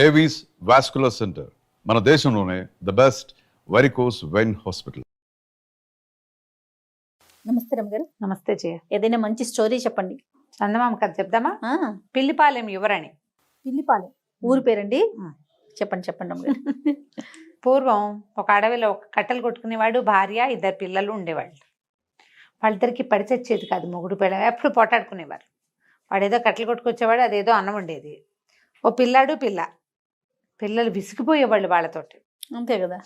Avis vascular centre మన దేశంలోనే the best varicose vein hospital. నమస్తే రమ్మ గారు. నమస్తే జయ. ఏదైనా మంచి స్టోరీ చెప్పండి. చందమామ కథ చెప్దామా? పిల్లిపాలెం యువరాణి. పిల్లిపాలెం ఊరు పేరండి? చెప్పండి చెప్పండి రమ్మ గారు. పూర్వం ఒక అడవిలో ఒక కట్టెలు కొట్టుకునేవాడు, భార్య, 2 పిల్లలు ఉండేవాళ్ళు. వాళ్ళిద్దరికి పడి చచ్చేది కాదు, మొగుడు పిల్ల ఎప్పుడు పోటాడుకునేవారు. వాడేదో కట్టెలు కొట్టుకొచ్చేవాడు, అదేదో అన్నం ఉండేది. ఓ పిల్లాడు పిల్ల, పిల్లలు విసిగిపోయేవాళ్ళు వాళ్ళతోటి. అంతే కదా,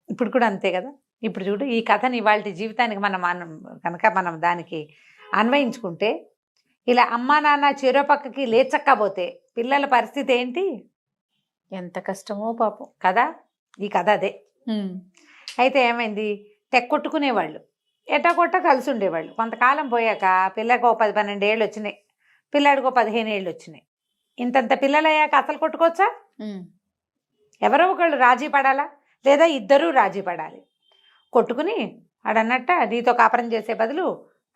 ఇప్పుడు కూడా అంతే కదా. ఇప్పుడు చూడు, ఈ కథని ఇవాళ జీవితానికి మనం కనుక మనం దానికి అన్వయించుకుంటే, ఇలా అమ్మా నాన్న చెరో పక్కకి లేచక్కపోతే పిల్లల పరిస్థితి ఏంటి? ఎంత కష్టమో పాపం కదా. ఈ కథ అదే. అయితే ఏమైంది, తెక్కొట్టుకునేవాళ్ళు, ఎటాకొట్ట కలిసి ఉండేవాళ్ళు. కొంతకాలం పోయాక పిల్లకి 10-12 ఏళ్ళు వచ్చినాయి, పిల్లాడికి 15 ఏళ్ళు వచ్చినాయి. ఇంతంత పిల్లలు అయ్యాక అసలు కొట్టుకోవచ్చా? ఎవరో ఒకళ్ళు రాజీ పడాలా, లేదా ఇద్దరూ రాజీ పడాలి. కొట్టుకుని ఆడన్నట్ట నీతో కాపురం చేసే బదులు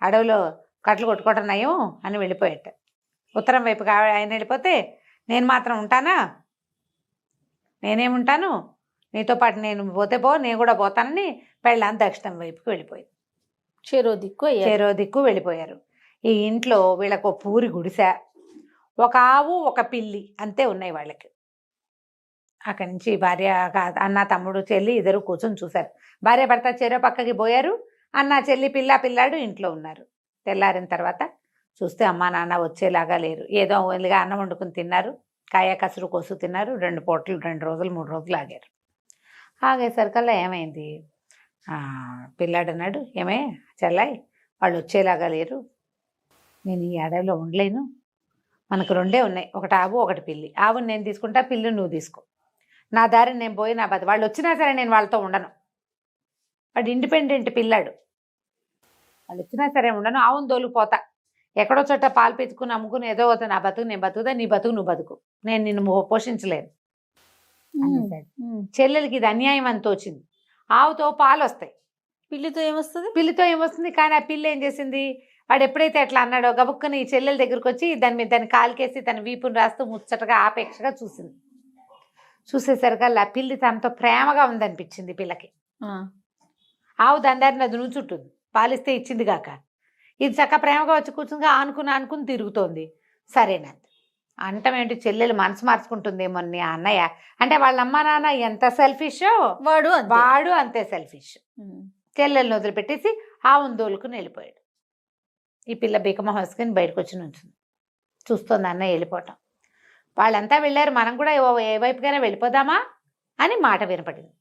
అడవిలో కట్టలు కొట్టుకోవటం నయం అని వెళ్ళిపోయేట. ఉత్తరం వైపుగా ఆయన వెళ్ళిపోతే, నేను మాత్రం ఉంటానా, నేనేముంటాను, నీతో పాటు నేను పోతే పో, నేను కూడా పోతానని పెళ్ళాన్ని దక్షిణం వైపుకి వెళ్ళిపోయింది. చెరో దిక్కు వెళ్ళిపోయారు. ఈ ఇంట్లో వీళ్ళకు పూరి గుడిసె, ఒక ఆవు, ఒక పిల్లి అంతే ఉన్నాయి వాళ్ళకి. అక్కడి నుంచి భార్య, అన్న, తమ్ముడు, చెల్లి ఇద్దరు కూర్చొని చూశారు. భార్య భర్త చెరో పక్కకి పోయారు. అన్న, చెల్లి, పిల్లాడు ఇంట్లో ఉన్నారు. తెల్లారిన తర్వాత చూస్తే అమ్మా నాన్న వచ్చేలాగా లేరు. ఏదో ఓన్లీగా అన్నం వండుకుని తిన్నారు, కాయ కసురు కోసు తిన్నారు. 2 పూటలు 2 రోజులు 3 రోజులు ఆగారు. ఆగేసరికల్లా ఏమైంది, పిల్లాడు అన్నాడు, ఏమే చెల్లాయి, వాళ్ళు వచ్చేలాగా లేరు, నేను ఈ అడవిలో ఉండలేను, మనకు 2 ఉన్నాయి, ఒకటి ఆవు ఒకటి పిల్లి. ఆవుని నేను తీసుకుంటా, పిల్లి నువ్వు తీసుకో, నా దారిని నేను పోయి నా వాళ్ళు వచ్చినా సరే నేను వాళ్ళతో ఉండను. వాడు ఇండిపెండెంట్ పిల్లాడు, వాళ్ళు వచ్చినా సరే ఉండను, ఆవును తోలుకుపోతా, ఎక్కడో చోట పాలు పెట్టుకుని అమ్ముకుని ఏదో అవుతా, నా బతుకు నేను బతుకుతా, నీ బతుకు నువ్వు బతుకు, నేను నిన్ను పోషించలేను అనేసాడు. చెల్లెలకి ఇది అన్యాయం అని తోచింది. ఆవుతో పాలు వస్తాయి, పిల్లితో ఏమొస్తుంది? పిల్లితో ఏమొస్తుంది? కానీ ఆ పిల్లి ఏం చేసింది, వాడు ఎప్పుడైతే అట్లా అన్నాడో గబుక్కుని ఈ చెల్లెల దగ్గరికి వచ్చి దాన్ని కాలికేసి తన వీపుని రాస్తూ ముచ్చటగా ఆపేక్షగా చూసింది. చూసేసరికల్లా ఆ పిల్లి తనతో ప్రేమగా ఉందనిపించింది పిల్లకి. ఆవు దాని అది నుంచుంటుంది, పాలిస్తే ఇచ్చింది కాక, ఇది చక్క ప్రేమగా వచ్చి కూర్చుందిగా ఆనుకుని తిరుగుతోంది. సరేనంది అంటం ఏంటి, చెల్లెలు మనసు మార్చుకుంటుందేమో నీ అన్నయ్య అంటే, వాళ్ళ అమ్మ నాన్న ఎంత సెల్ఫిషో వాడు అంతే సెల్ఫిష్. చెల్లెలను వదిలిపెట్టేసి ఆవును దోలుకుని వెళ్ళిపోయాడు. ఈ పిల్ల బీకమొహం వేసుకుని బయటకు వచ్చి నుంచుంది, చూస్తుంది అన్నయ్య వెళ్ళిపోవటం. వాళ్ళంతా వెళ్ళారు, మనం కూడా ఏ వైపుకైనా వెళ్ళిపోదామా అని మాట వినపడింది.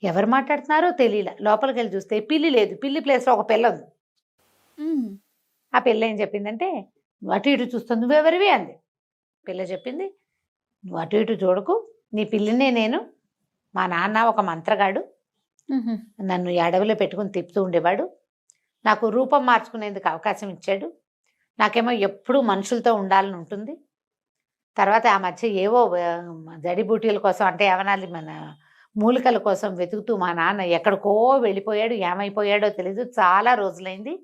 ఎవరు మాట్లాడుతున్నారో తెలియలే. లోపలికి వెళ్ళి చూస్తే పిల్లి లేదు, పిల్లి ప్లేస్లో ఒక పిల్ల ఉంది. ఆ పిల్ల ఏం చెప్పిందంటే, నువ్వు అటు ఇటు చూస్తుంది, నువ్వెవరివి అంది. పిల్ల చెప్పింది, నువ్వు అటు ఇటు చూడకు, నీ పిల్లినే నేను, మా నాన్న ఒక మంత్రగాడు, నన్ను ఈ అడవిలో పెట్టుకుని తిప్పుతూ ఉండేవాడు, నాకు రూపం మార్చుకునేందుకు అవకాశం ఇచ్చాడు, నాకేమో ఎప్పుడూ మనుషులతో ఉండాలని ఉంటుంది. తర్వాత ఆ మధ్య ఏవో జడిబూటీల కోసం అంటే ఏమనాలి, మన మూలికల కోసం వెతుకుతూ మా నాన్న ఎక్కడికో వెళ్ళిపోయాడు, ఏమైపోయాడో తెలీదు, చాలా రోజులైంది.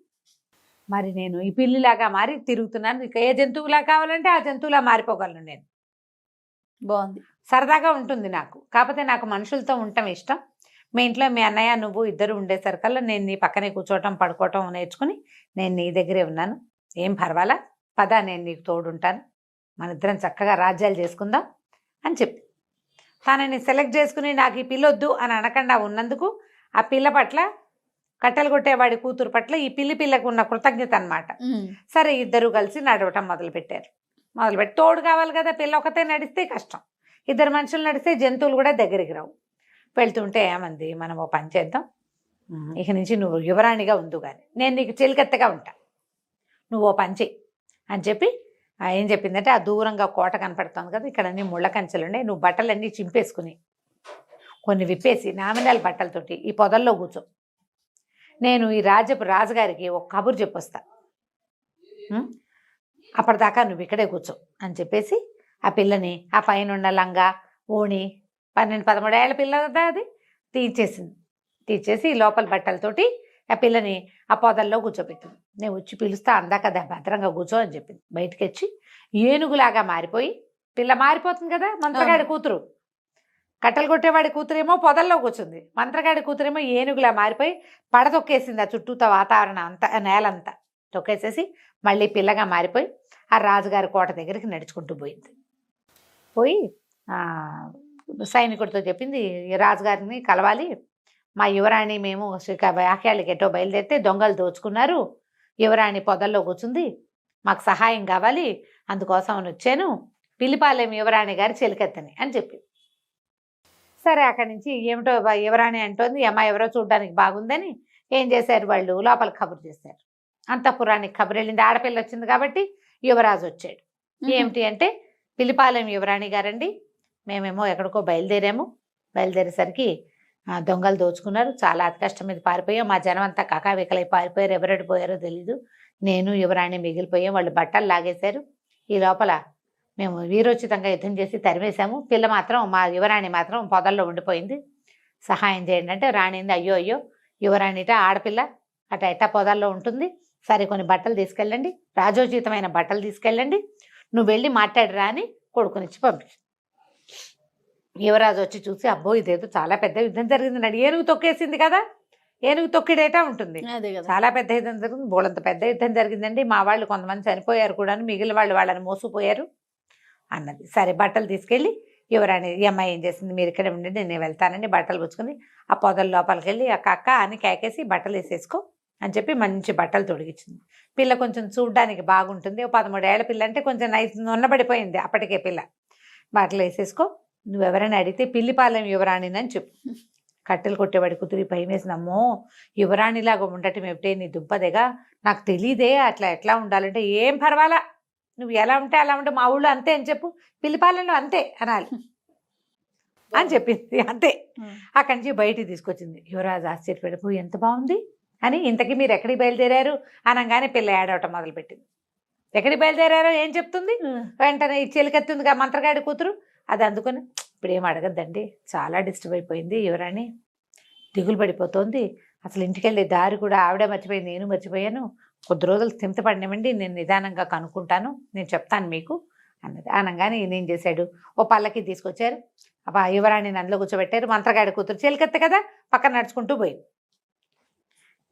మరి నేను ఈ పిల్లిలాగా మారి తిరుగుతున్నాను, ఇక ఏ జంతువులా కావాలంటే ఆ జంతువులా మారిపోగలను నేను. బాగుంది, సరదాగా ఉంటుంది నాకు, కాకపోతే నాకు మనుషులతో ఉండటం ఇష్టం. మీ ఇంట్లో మీ అన్నయ్య నువ్వు ఇద్దరు ఉండేసరికల్లా నేను నీ పక్కనే కూర్చోవటం పడుకోవటం నేర్చుకుని నేను నీ దగ్గరే ఉన్నాను, ఏం పర్వాలా, పద నేను నీకు తోడుంటాను, మన ఇద్దరం చక్కగా రాజ్యాలు చేసుకుందాం అని చెప్పి తనని సెలెక్ట్ చేసుకుని నాకు ఈ పిల్లొద్దు అని అనకుండా ఉన్నందుకు ఆ పిల్ల పట్ల, కట్టెలు కొట్టేవాడి కూతురు పట్ల ఈ పిల్లకు ఉన్న కృతజ్ఞత అనమాట. సరే ఇద్దరు కలిసి నడవటం మొదలుపెట్టి తోడు కావాలి కదా, పిల్ల ఒకతే నడిస్తే కష్టం, 2 మనుషులు నడిస్తే జంతువులు కూడా దగ్గరికి రావు. వెళ్తుంటే ఏమంది, మనం ఓ పని చేద్దాం, ఇక నుంచి నువ్వు యువరాణిగా ఉండు కానీ నేను నీకు చెలికత్తెగా ఉంటా, నువ్వు ఓ పని చెయ్యి అని చెప్పి ఏం చెప్పిందంటే, ఆ దూరంగా కోట కనపడుతుంది కదా, ఇక్కడ అన్ని ముళ్ళ కంచెలు ఉన్నాయి, నువ్వు బట్టలన్నీ చింపేసుకుని కొన్ని విప్పేసి నామినల్ బట్టలతోటి ఈ పొదల్లో కూర్చో, నేను ఈ రాజుగారికి ఒక కబురు చెప్పొస్తా, అప్పటిదాకా నువ్వు ఇక్కడే కూర్చో అని చెప్పేసి ఆ పిల్లని ఆ పైన ఉన్న లంగా ఓణి 12-13 ఏళ్ళ పిల్ల కదా అది తీసేసి లోపల బట్టలతోటి ఆ పిల్లని ఆ పొదల్లో కూర్చోబెట్టింది. నేను వచ్చి పిలుస్తా అందా కదా భద్రంగా కూర్చో అని చెప్పింది. బయటకు వచ్చి ఏనుగులాగా మారిపోయి పిల్ల మారిపోతుంది కదా, మంత్రగాడి కూతురు. కట్టెలు కొట్టేవాడి కూతురేమో పొదల్లో కూర్చుంది, మంత్రగాడి కూతురేమో ఏనుగులా మారిపోయి పడతొక్కేసింది ఆ చుట్టూతో వాతావరణం అంతా, నేలంతా తొక్కేసేసి మళ్ళీ పిల్లగా మారిపోయి ఆ రాజుగారి కోట దగ్గరికి నడుచుకుంటూ పోయింది. పోయి సైనికుడితో చెప్పింది, "ఈ రాజుగారిని కలవాలి, మా యువరాణి మేము వాక్యాలకి ఎటో బయలుదేరితే దొంగలు దోచుకున్నారు, యువరాణి పొదల్లో కూర్చుంది, మాకు సహాయం కావాలి, అందుకోసం అని వచ్చాను, పిలిపాలెం యువరాణి గారి చెలికెత్తని" అని చెప్పింది. సరే, అక్కడి నుంచి ఏమిటో యువరాణి అంటోంది, ఈ అమ్మాయి ఎవరో చూడడానికి బాగుందని ఏం చేశారు వాళ్ళు, లోపల కబురు చేశారు. అంతఃపురానికి కబురు వెళ్ళింది, ఆడపిల్ల వచ్చింది కాబట్టి యువరాజు వచ్చాడు. ఏమిటి అంటే, పిలిపాలెం యువరాణి గారండి, మేమేమో ఎక్కడికో బయలుదేరేసరికి దొంగలు దోచుకున్నారు, చాలా అతి కష్టం మీద పారిపోయాం, మా జనం అంతా కకావికలై పారిపోయారు, ఎవరెటు పోయారో తెలీదు, నేను యువరాణి మిగిలిపోయాం, వాళ్ళు బట్టలు లాగేశారు, ఈ లోపల మేము వీరోచితంగా యుద్ధం చేసి తరిమేశాము, పిల్ల మాత్రం మా యువరాణి మాత్రం పొదల్లో ఉండిపోయింది, సహాయం చేయండి అంటే రాణింది, అయ్యో అయ్యో యువరాణిట ఆడపిల్ల అట ఎట్టా పొదల్లో ఉంటుంది, సరే కొన్ని బట్టలు తీసుకెళ్ళండి, రాజోచితమైన బట్టలు తీసుకెళ్ళండి, నువ్వు వెళ్ళి మాట్లాడిరా అని కొడుకునిచ్చి పంపించు. యువరాజు వచ్చి చూసి, అబ్బో ఇదేదో చాలా పెద్ద యుద్ధం జరిగింది నాడు, ఏనుగు తొక్కేసింది కదా, ఏనుగు తొక్కిడేటా ఉంటుంది, చాలా పెద్ద యుద్ధం జరిగింది, బోళంత పెద్ద యుద్ధం జరిగిందండి, మా వాళ్ళు కొంతమంది చనిపోయారు కూడా, మిగిలిన వాళ్ళు వాళ్ళని మోసుకుపోయారు అన్నది. సరే బట్టలు తీసుకెళ్ళి యువరాణి, ఈ అమ్మాయి ఏం చేసింది, మీరు ఇక్కడ ఉండండి నేను వెళ్తానని బట్టలు పుచ్చుకుని ఆ పొదల లోపలికి వెళ్ళి అక్క అక్క అని కేకేసి బట్టలు వేసేసుకో అని చెప్పి మంచి బట్టలు తొడిగించింది. పిల్ల కొంచెం చూడ్డానికి బాగుంటుంది, 13 ఏళ్ల పిల్ల అంటే కొంచెం ఉన్నబడిపోయింది అప్పటికే పిల్ల. బట్టలు వేసేసుకో, నువ్వెవరైనా అడిగితే పిల్లిపాలెం యువరాణిని చెప్పు. కట్టెలు కొట్టేవాడి కూతురి భయం వేసింది, అమ్మో యువరాణిలాగా ఉండటం ఏమిటే నీ దుంపదేగా, నాకు తెలీదే అట్లా ఎట్లా ఉండాలంటే, ఏం పర్వాలా నువ్వు ఎలా ఉంటే అలా ఉంటే, మా ఊళ్ళో అంతే అని చెప్పు, పిల్లిపాలెంలో అంతే అనాలి అని చెప్పింది. అంతే. అక్కడి నుంచి బయటికి తీసుకొచ్చింది. యువరాజు ఆశ్చర్యపడిపోయి, ఎంత బాగుంది అని, ఇంతకీ మీరు ఎక్కడికి బయలుదేరారు అనగానే పిల్ల ఏడవటం మొదలుపెట్టింది. ఎక్కడికి బయలుదేరారో ఏం చెప్తుంది, వెంటనే ఈ చెలికెత్తుందిగా మంత్రగాడి కూతురు, అది అందుకొని, ఇప్పుడు ఏం అడగద్దండి, చాలా డిస్టర్బ్ అయిపోయింది యువరాణి, దిగులు పడిపోతుంది, అసలు ఇంటికి వెళ్ళే దారి కూడా ఆవిడే మర్చిపోయింది, నేను మర్చిపోయాను, కొద్ది రోజులు స్థిమితపడినవ్వండి, నేను నిదానంగా కనుక్కుంటాను, నేను చెప్తాను మీకు అన్నది. అనగానే ఈయన ఏం చేశాడు, ఓ పల్లకి తీసుకొచ్చారు, యువరాణిని అందులో కూర్చోబెట్టారు, మంత్రగాడి కూతురు చెలికెత్త కదా పక్కన నడుచుకుంటూ పోయింది.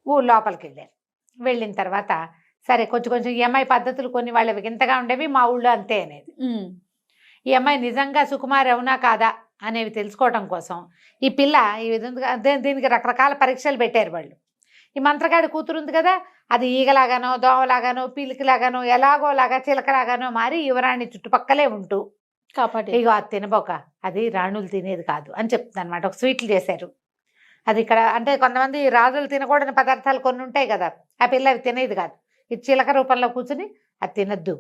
ఊరు లోపలికి వెళ్ళారు. వెళ్ళిన తర్వాత సరే కొంచెం ఈ అమ్మాయి పద్ధతులు కొన్ని వాళ్ళవి వింతగా ఉండేవి, మా ఊళ్ళో అంతే అనేది. ఈ అమ్మాయి నిజంగా సుకుమారి అవునా కాదా అనేవి తెలుసుకోవడం కోసం ఈ పిల్ల ఈ విధంగా దీనికి రకరకాల పరీక్షలు పెట్టారు వాళ్ళు. ఈ మంత్రగాడి కూతురు ఉంది కదా, అది ఈగలాగానో దోమలాగానో పీలికలాగానో ఎలాగోలాగా చిలకలాగానో మారి యువరాణి చుట్టుపక్కలే ఉంటూ కాపాడు, ఇగో అది తినబోక, అది రాణులు తినేది కాదు అని చెప్తుంది అనమాట. ఒక స్వీట్లు చేశారు, అది ఇక్కడ అంటే కొంతమంది రాజులు తినకూడని పదార్థాలు కొన్ని ఉంటాయి కదా, ఆ పిల్ల అవి తినేది కాదు, ఇది చిలక రూపంలో కూర్చుని అది తినద్దు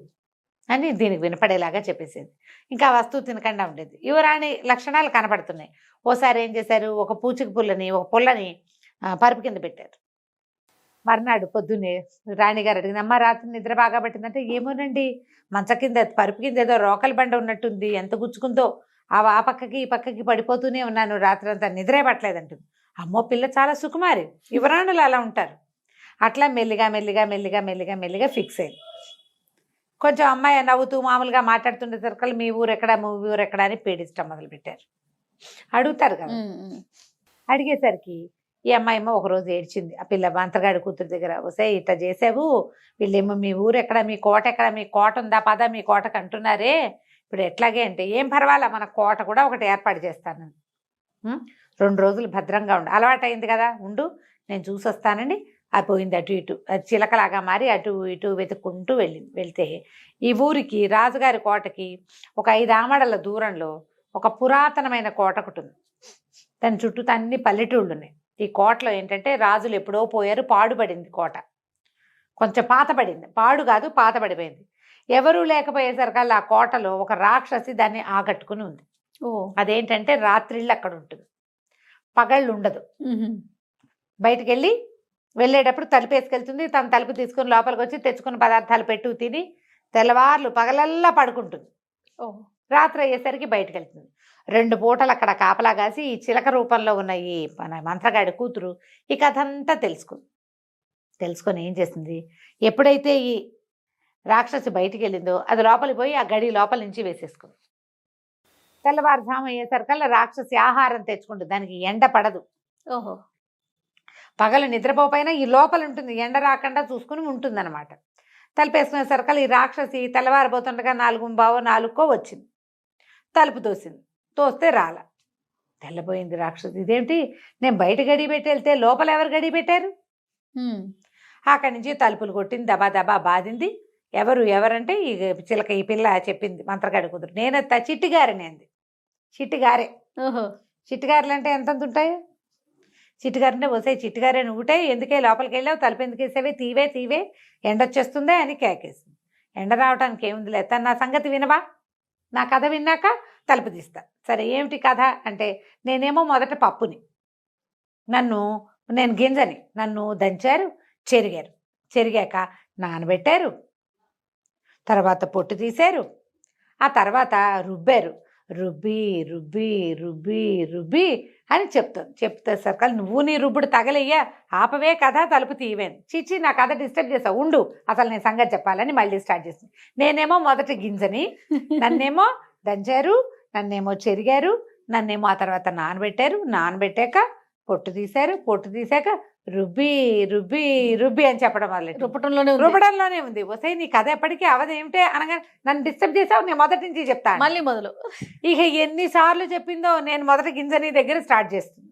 అని దీనికి వినపడేలాగా చెప్పేసేది. ఇంకా వస్తువు తినకుండా ఉండేది. యువరాణి లక్షణాలు కనపడుతున్నాయి. ఓసారి ఏం చేశారు, ఒక పూచిక పుల్లని పరుపు కింద పెట్టారు. మర్నాడు పొద్దున్నే రాణిగారు అడిగింది, అమ్మ రాత్రి నిద్ర బాగా పట్టిందంటే, ఏమోనండి మంచ కింద పరుపు కింద ఏదో రోకలి బండ ఉన్నట్టుంది, ఎంత గుచ్చుకుందో, ఆ పక్కకి ఈ పక్కకి పడిపోతూనే ఉన్నాను, రాత్రి అంతా నిద్రే పట్టలేదంటుంది. అమ్మో పిల్ల చాలా సుకుమారి, యువరాణులు అలా ఉంటారు. అట్లా మెల్లిగా ఫిక్స్ అయింది. కొంచెం అమ్మాయి నవ్వుతూ మామూలుగా మాట్లాడుతుండేసరికి మీ ఊరు ఎక్కడ అని పీడించడం మొదలుపెట్టారు. అడుగుతారు కదా, అడిగేసరికి ఈ అమ్మాయేమో ఒకరోజు ఏడ్చింది. ఆ పిల్ల మంత్రగాడి కూతురు దగ్గర, వస్తే ఇట్లా చేసావు, వీళ్ళేమో మీ ఊరు ఎక్కడ, మీ కోట ఎక్కడ, మీ కోట ఉందా పదా మీ కోటకు అంటున్నారే, ఇప్పుడు ఎట్లాగే అంటే, ఏం పర్వాలా మన కోట కూడా ఒకటి ఏర్పాటు చేస్తాను, 2 రోజులు భద్రంగా ఉండు, అలవాటు అయింది కదా ఉండు, నేను చూసొస్తానండి. అది పోయింది అటు ఇటు, అది చిలకలాగా మారి అటు ఇటు వెతుక్కుంటూ వెళ్తే ఈ ఊరికి రాజుగారి కోటకి ఒక 5 ఆమడల దూరంలో ఒక పురాతనమైన కోట ఒకటి ఉంది. దాని చుట్టూ అన్ని పల్లెటూళ్ళు ఉన్నాయి. ఈ కోటలో ఏంటంటే రాజులు ఎప్పుడో పోయారు, పాడుపడింది కోట, కొంచెం పాతబడింది, పాడు కాదు పాతబడిపోయింది. ఎవరూ లేకపోయేసరికల్లా ఆ కోటలో ఒక రాక్షసి దాన్ని ఆకట్టుకుని ఉంది. అదేంటంటే రాత్రిళ్ళు అక్కడ ఉంటుంది, పగళ్ళు ఉండదు. బయటికి వెళ్ళేటప్పుడు తలుపు వేసుకెళ్తుంది, తన తలుపు తీసుకుని లోపలికి వచ్చి తెచ్చుకున్న పదార్థాలు పెట్టు తిని తెల్లవార్లు పగలల్లా పడుకుంటుంది. రాత్రి అయ్యేసరికి బయటకు వెళ్తుంది. 2 పూటలు అక్కడ కాపలా కాసి ఈ చిలక రూపంలో ఉన్న ఈ మన మంత్రగాడి కూతురు ఈ కథ అంతా తెలుసుకొని ఏం చేస్తుంది, ఎప్పుడైతే ఈ రాక్షసి బయటికి వెళ్ళిందో అది లోపలికి పోయి ఆ గడి లోపల నుంచి వేసేసుకుంది. తెల్లవారుజాము అయ్యేసరికల్లా రాక్షసి ఆహారం తెచ్చుకుంటుంది. దానికి ఎండ పడదు. ఓహో. పగలు నిద్రపోపైనా ఈ లోపల ఉంటుంది, ఎండ రాకుండా చూసుకుని ఉంటుంది అనమాట. తలుపేసుకునేసరికల్లా ఈ రాక్షసి తెల్లవారిపోతుండగా 4:15 వచ్చింది. తలుపు తోసింది. తోస్తే రాల. తెల్లబోయింది రాక్షసి. ఇదేమిటి, నేను బయట గడి పెట్టి వెళ్తే లోపల ఎవరు గడి పెట్టారు? అక్కడి నుంచి తలుపులు కొట్టింది, దబా దబా బాధింది. ఎవరంటే ఈ చిలక, ఈ పిల్ల చెప్పింది మంత్రగాడి కుదురు. నేను చిట్టిగారని అంది. చిట్టిగారే. ఓహో. చిట్టిగారులు అంటే ఎంతంత ఉంటాయి? చిట్టిగారు అంటే వసే చిట్టిగారే నువ్వుటే ఎందుకే లోపలికి వెళ్ళావు, తలుపు ఎందుకు వేసావే, తీవే ఎండొచ్చేస్తుందే అని కేకేసింది. ఎండ రావడానికి ఏముంది లేదు, నా సంగతి వినవా, నా కథ విన్నాక తలుపు తీస్తా. సరే ఏమిటి కథ అంటే, నేనేమో మొదట పప్పుని, నేను గింజని, నన్ను దంచారు, చెరిగాక నానబెట్టారు, తర్వాత పొట్టు తీశారు, ఆ తర్వాత రుబ్బారు, రుబ్బి అని చెప్తే సర్కల్ నువ్వు నీ రుబ్బుడు తగలయ్యా, ఆపవే కథ, తలుపు తీయవేను. చీచి నా కథ డిస్టర్బ్ చేసావు, ఉండు అసలు నేను సంగతి చెప్పాలని మళ్ళీ స్టార్ట్ చేసింది. నేనేమో మొదటి గింజని, నన్నేమో దంచారు, నన్నేమో చెరిగారు, నన్నేమో ఆ తర్వాత నానబెట్టాక పొట్టు తీశాక రుబ్బి అని చెప్పడం వల్ల రుబ్బడంలోనే ఉంది. వసే నీ కథ ఎప్పటికీ అవదేమిటే అనగా నన్ను డిస్టర్బ్ చేసావు, నేను మొదటి నుంచి చెప్తాను. మళ్ళీ మొదలు. ఇక ఎన్నిసార్లు చెప్పిందో, నేను మొదటి గింజని దగ్గర స్టార్ట్ చేస్తుంది.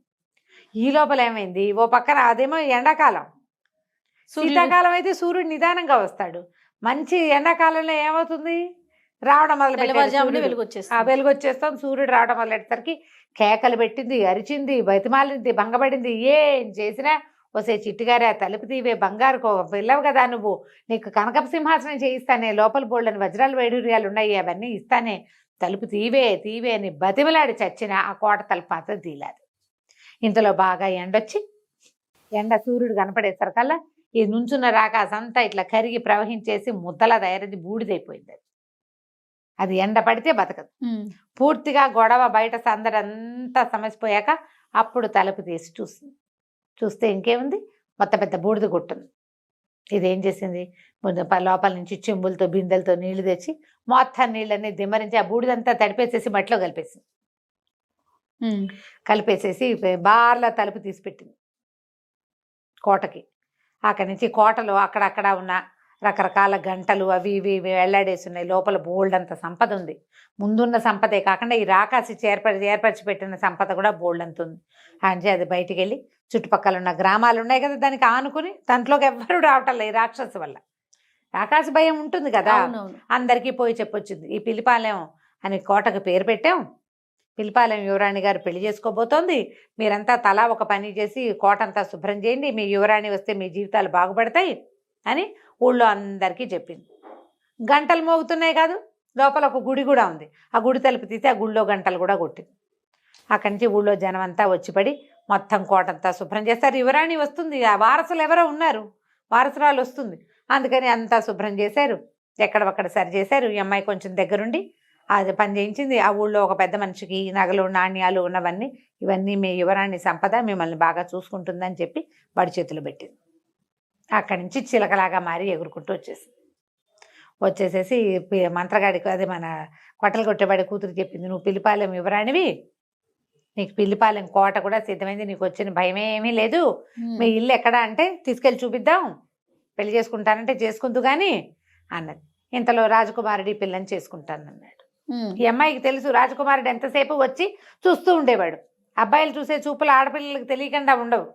ఈ లోపల ఏమైంది, ఓ పక్కన అదేమో ఎండాకాలం, శీతాకాలం అయితే సూర్యుడు నిదానంగా వస్తాడు. మంచి ఎండాకాలంలో ఏమవుతుంది, రావడం మొదలు వెలుగు వచ్చేస్తాం. సూర్యుడు రావడం మొదలెట్టేసరికి కేకలు పెట్టింది, అరిచింది, బతిమాలింది, భంగపడింది. ఏం చేసినా వసే చిట్టిగారే తలుపు తీవే, బంగారు పిల్లవు కదా నువ్వు, నీకు కనకపు సింహాసనం చేయిస్తానే, లోపల బోళ్ళని వజ్రాలు వైడూర్యాలు ఉన్నాయి, అవన్నీ ఇస్తానే, తలుపు తీవే అని బతిమలాడి చచ్చిన ఆ కోట తలుపు మాత్రం తీయలేదు. ఇంతలో బాగా ఎండొచ్చి, సూర్యుడు కనపడేసరికల్లా ఈ నుంచున్న రాకాసంతా ఇట్లా కరిగి ప్రవహించేసి ముద్దలా తయారైంది, బూడిదైపోయింది. అది ఎండ పడితే బతకదు. పూర్తిగా గొడవ బయట సందడంతా సమసిపోయాక అప్పుడు తలుపు తీసి చూస్తే ఇంకేముంది, మొత్తం పెద్ద బూడిద గుట్టుంది. ఇదేం చేసింది, లోపల నుంచి చెంబులతో బిందెలతో నీళ్లు తెచ్చి మొత్తం నీళ్ళన్నీ దిమ్మరించి ఆ బూడిదంతా తడిపేసేసి మట్టిలో కలిపేసేసి బార్లా తలుపు తీసి పెట్టింది కోటకి. అక్కడి నుంచి కోటలో అక్కడక్కడ ఉన్న రకరకాల గంటలు అవి ఇవి వెళ్లాడేసి ఉన్నాయి. లోపల బోల్డ్ అంత సంపద ఉంది. ముందున్న సంపదే కాకుండా ఈ రాకాసి ఏర్పరిచి పెట్టిన సంపద కూడా బోల్డ్ అంత ఉంది. అంటే అది బయటికి వెళ్ళి చుట్టుపక్కల ఉన్న గ్రామాలు ఉన్నాయి కదా, దానికి ఆనుకుని దాంట్లోకి ఎవ్వరూ రావటం లేదు. ఈ రాక్షసు వల్ల రాకాసి భయం ఉంటుంది కదా, అందరికీ పోయి చెప్పొచ్చింది. ఈ పిలిపాలెం అని కోటకు పేరు పెట్టాం, పిలిపాలెం యువరాణి గారు పెళ్లి చేసుకోబోతోంది, మీరంతా తలా ఒక పని చేసి కోటంతా శుభ్రం చేయండి, మీ యువరాణి వస్తే మీ జీవితాలు బాగుపడతాయి అని ఊళ్ళో అందరికీ చెప్పింది. గంటలు మోగుతున్నాయి కాదు, లోపల ఒక గుడి కూడా ఉంది. ఆ గుడి తలుపు తీసి ఆ గుడిలో గంటలు కూడా కొట్టింది. అక్కడి నుంచి ఊళ్ళో జనం అంతా వచ్చిపడి మొత్తం కోటంతా శుభ్రం చేస్తారు. యువరాణి వస్తుంది, ఆ వారసులు ఎవరో ఉన్నారు, వారసురాలు వస్తుంది, అందుకని అంతా శుభ్రం చేశారు, ఎక్కడొక్కడ సరి చేశారు. ఈ అమ్మాయి కొంచెం దగ్గరుండి అది పని చేయించింది. ఆ ఊళ్ళో ఒక పెద్ద మనిషికి నగలు నాణ్యాలు ఉన్నవన్నీ, ఇవన్నీ మీ యువరాణి సంపద, మిమ్మల్ని బాగా చూసుకుంటుందని చెప్పి వాడి చేతులు పెట్టింది. అక్కడి నుంచి చిలకలాగా మారి ఎగురుకుంటూ వచ్చేసేసి మంత్రగాడికి, అదే మన కొట్టలు కొట్టేవాడి కూతురు చెప్పింది, నువ్వు పిలిపాలెం యువరాణివి, నీకు పిల్లిపాలెం కోట కూడా సిద్ధమైంది, నీకు వచ్చిన భయమేమీ లేదు, మీ ఇల్లు ఎక్కడ అంటే తీసుకెళ్ళి చూపిద్దాం, పెళ్లి చేసుకుంటానంటే చేసుకుందు కానీ అన్నది. ఇంతలో రాజకుమారుడి పిల్లని చేసుకుంటానన్నాడు. ఈ అమ్మాయికి తెలుసు రాజకుమారుడు ఎంతసేపు వచ్చి చూస్తూ ఉండేవాడు. అబ్బాయిలు చూసే చూపులు ఆడపిల్లలకు తెలియకుండా ఉండవు.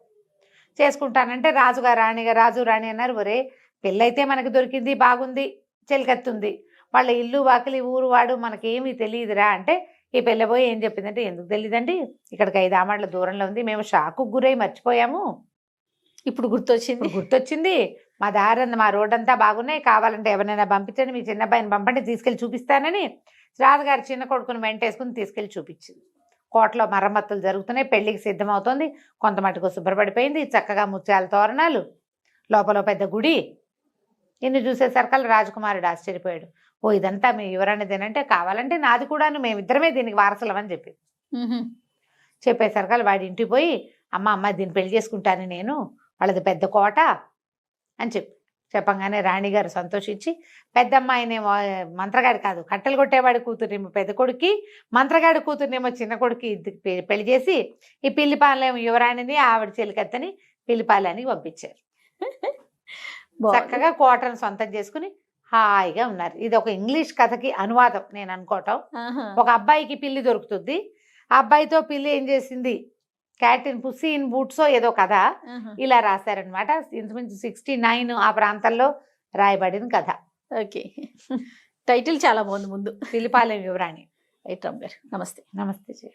చేసుకుంటానంటే రాజు రాణి అన్నారు. ఒరే పెళ్ళైతే మనకు దొరికింది, బాగుంది, చెలికత్తుంది, వాళ్ళ ఇల్లు వాకిలి ఊరు వాడు మనకేమీ తెలియదురా అంటే, ఈ పెళ్ళబోయి ఏం చెప్పిందంటే, ఎందుకు తెలియదండి, ఇక్కడికి 5 ఆమడ్ల దూరంలో ఉంది, మేము షాకు గురై మర్చిపోయాము, ఇప్పుడు గుర్తొచ్చింది, మా దారి మా రోడ్ అంతా బాగున్నాయి, కావాలంటే ఎవరైనా పంపించండి, మీ చిన్న అబ్బాయిని పంపండి, తీసుకెళ్ళి చూపిస్తానని రాజుగారి చిన్న కొడుకుని వెంటేసుకుని తీసుకెళ్ళి చూపించింది. కోటలో మరమ్మతులు జరుగుతున్నాయి, పెళ్లికి సిద్ధమవుతుంది, కొంత మటుకు శుభ్రపడిపోయింది, చక్కగా ముత్యాల తోరణాలు, లోపల పెద్ద గుడి. ఇన్ని చూసేసరికల్లా రాజకుమారుడు ఆశ్చర్యపోయాడు. ఓ ఇదంతా మీ యువరాణిదేనంటే, కావాలంటే నాది కూడాను, మేమిద్దరమే దీనికి వారసులమని చెప్పి చెప్పేసరికల్లా వాడి ఇంటికి పోయి, అమ్మ దీన్ని పెళ్లి చేసుకుంటాను నేను, వాళ్ళది పెద్ద కోట అని చెప్పి చెప్పంగానే రాణిగారు సంతోషించి పెద్దమ్మాయిని మంత్రగాడి కాదు కట్టెలు కొట్టేవాడి కూతురునేమో పెద్ద కొడుకి, మంత్రగాడి కూతురునేమో చిన్న కొడుకి పెళ్లి చేసి ఈ పిల్లిపాలెం యువరాణిని ఆవిడ చెలికత్తని పిల్లిపాలెనికి పంపించారు. చక్కగా కోటను సొంతం చేసుకుని హాయిగా ఉన్నారు. ఇది ఒక ఇంగ్లీష్ కథకి అనువాదం నేను అనుకోవటం. ఒక అబ్బాయికి పిల్లి దొరుకుతుంది, ఆ అబ్బాయితో పిల్లి ఏం చేసింది, క్యాట్ ఇన్ పుస్సీ ఇన్ బూట్సో ఏదో కథ ఇలా రాశారనమాట. ఇంచుమించు 69 ఆ ప్రాంతంలో రాయబడిన కథ. ఓకే, టైటిల్ చాలా బాగుంది. ముందు పిల్లిపాలెం యువరాణి. రైట్ రామ్ గారు, నమస్తే. నమస్తే.